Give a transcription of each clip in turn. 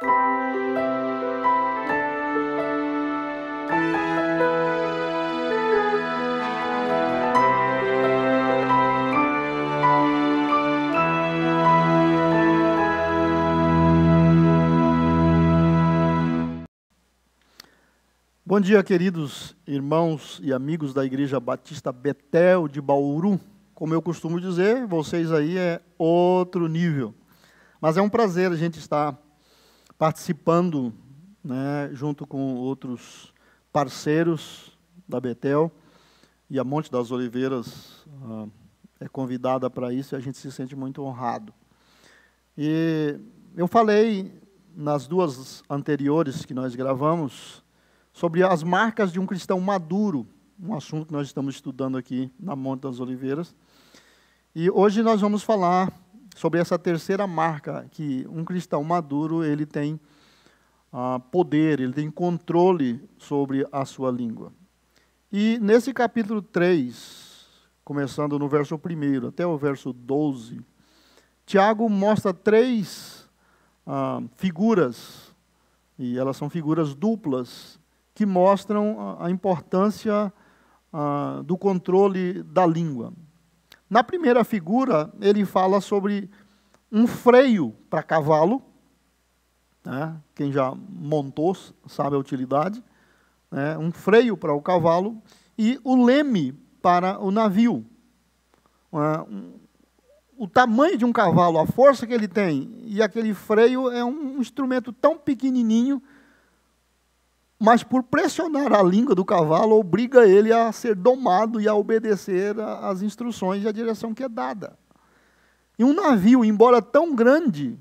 Bom dia, queridos irmãos e amigos da Igreja Batista Betel de Bauru. Como eu costumo dizer, vocês aí é outro nível. Mas é um prazer a gente estar participando, né, junto com outros parceiros da Betel. E a Monte das Oliveiras é convidada para isso e a gente se sente muito honrado. E eu falei nas duas anteriores que nós gravamos sobre as marcas de um cristão maduro, um assunto que nós estamos estudando aqui na Monte das Oliveiras. E hoje nós vamos falar sobre essa terceira marca, que um cristão maduro, ele tem poder, ele tem controle sobre a sua língua. E nesse capítulo 3, começando no verso 1 até o verso 12, Tiago mostra três figuras, e elas são figuras duplas, que mostram a importância do controle da língua. Na primeira figura, ele fala sobre um freio para cavalo, né? Quem já montou sabe a utilidade, né? Um freio para o cavalo e o leme para o navio. O tamanho de um cavalo, a força que ele tem, e aquele freio é um instrumento tão pequenininho, mas por pressionar a língua do cavalo, obriga ele a ser domado e a obedecer às instruções e à direção que é dada. E um navio, embora tão grande,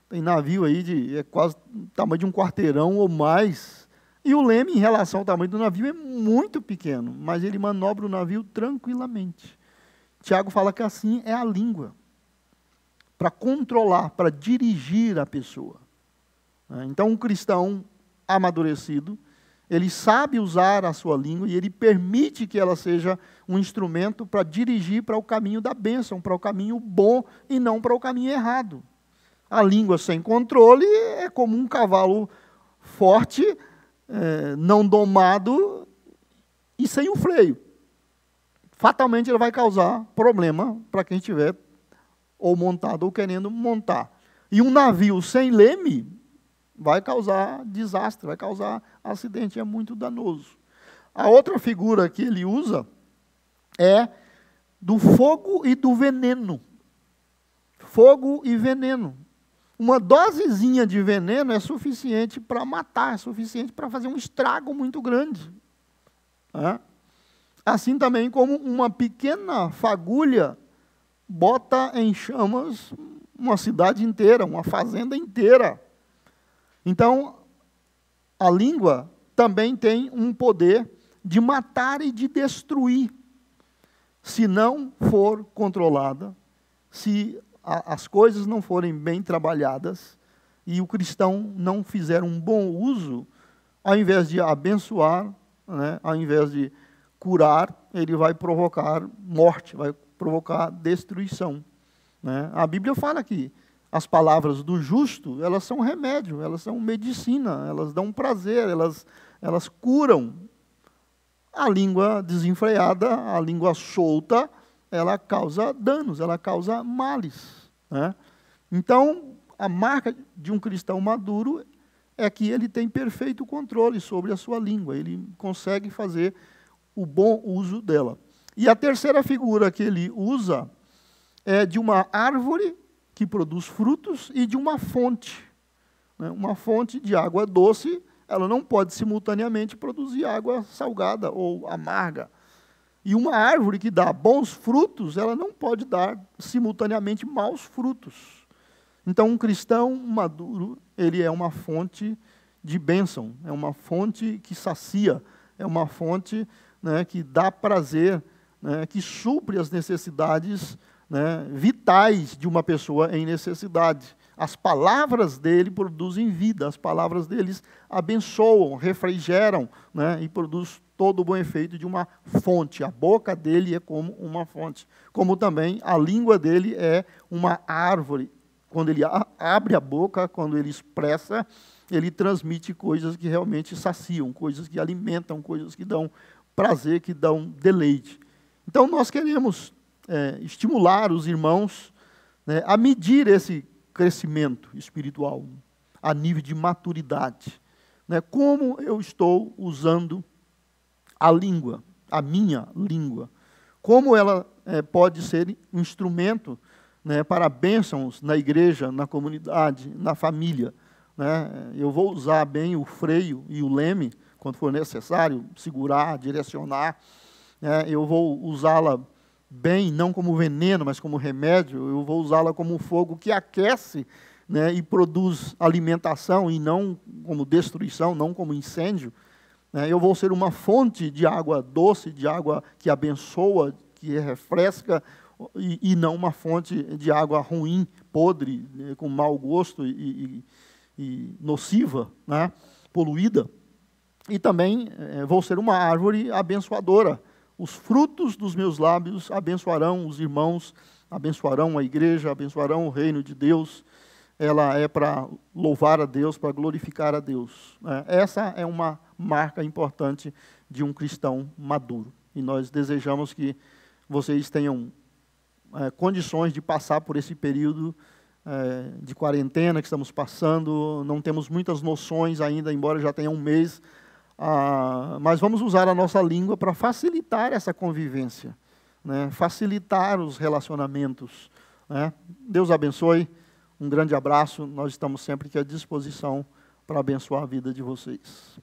tem navio aí é quase o tamanho de um quarteirão ou mais, e o leme, em relação ao tamanho do navio, é muito pequeno, mas ele manobra o navio tranquilamente. Tiago fala que assim é a língua, para controlar, para dirigir a pessoa. Então, um cristão amadurecido, ele sabe usar a sua língua e ele permite que ela seja um instrumento para dirigir para o caminho da bênção, para o caminho bom e não para o caminho errado. A língua sem controle é como um cavalo forte, não domado e sem o freio. Fatalmente ela vai causar problema para quem estiver ou montado ou querendo montar. E um navio sem leme vai causar desastre, vai causar acidente, é muito danoso. A outra figura que ele usa é do fogo e do veneno. Fogo e veneno. Uma dosezinha de veneno é suficiente para matar, é suficiente para fazer um estrago muito grande. Assim também como uma pequena fagulha bota em chamas uma cidade inteira, uma fazenda inteira. Então, a língua também tem um poder de matar e de destruir, se não for controlada, se as coisas não forem bem trabalhadas e o cristão não fizer um bom uso, ao invés de abençoar, né, ao invés de curar, ele vai provocar morte, vai provocar destruição. Né? A Bíblia fala que as palavras do justo, elas são remédio, elas são medicina, elas dão prazer, elas curam. A língua desenfreada, a língua solta, ela causa danos, ela causa males. Né? Então, a marca de um cristão maduro é que ele tem perfeito controle sobre a sua língua, ele consegue fazer o bom uso dela. E a terceira figura que ele usa é de uma árvore que produz frutos e de uma fonte. Uma fonte de água doce, ela não pode simultaneamente produzir água salgada ou amarga. E uma árvore que dá bons frutos, ela não pode dar simultaneamente maus frutos. Então, um cristão maduro, ele é uma fonte de bênção, é uma fonte que sacia, é uma fonte, né, que dá prazer, né, que supre as necessidades, né, vitais de uma pessoa em necessidade. As palavras dele produzem vida, as palavras deles abençoam, refrigeram, né, e produz todo o bom efeito de uma fonte. A boca dele é como uma fonte. Como também a língua dele é uma árvore quando ele abre a boca, quando ele expressa, ele transmite coisas que realmente saciam, coisas que alimentam, coisas que dão prazer, que dão deleite. Então, nós queremos estimular os irmãos, né, a medir esse crescimento espiritual, a nível de maturidade. Né, como eu estou usando a língua, a minha língua. Como ela pode ser um instrumento, né, para bênçãos na igreja, na comunidade, na família. Né? Eu vou usar bem o freio e o leme, quando for necessário, segurar, direcionar. Né? Eu vou usá-la bem, não como veneno, mas como remédio. Eu vou usá-la como um fogo que aquece, né, e produz alimentação, e não como destruição, não como incêndio. Eu vou ser uma fonte de água doce, de água que abençoa, que refresca, e não uma fonte de água ruim, podre, com mau gosto e nociva, né, poluída. E também vou ser uma árvore abençoadora. Os frutos dos meus lábios abençoarão os irmãos, abençoarão a igreja, abençoarão o reino de Deus. Ela é para louvar a Deus, para glorificar a Deus. Essa é uma marca importante de um cristão maduro. E nós desejamos que vocês tenham condições de passar por esse período de quarentena que estamos passando. Não temos muitas noções ainda, embora já tenha um mês, mas vamos usar a nossa língua para facilitar essa convivência, né? Facilitar os relacionamentos. Né? Deus abençoe, um grande abraço, nós estamos sempre aqui à disposição para abençoar a vida de vocês.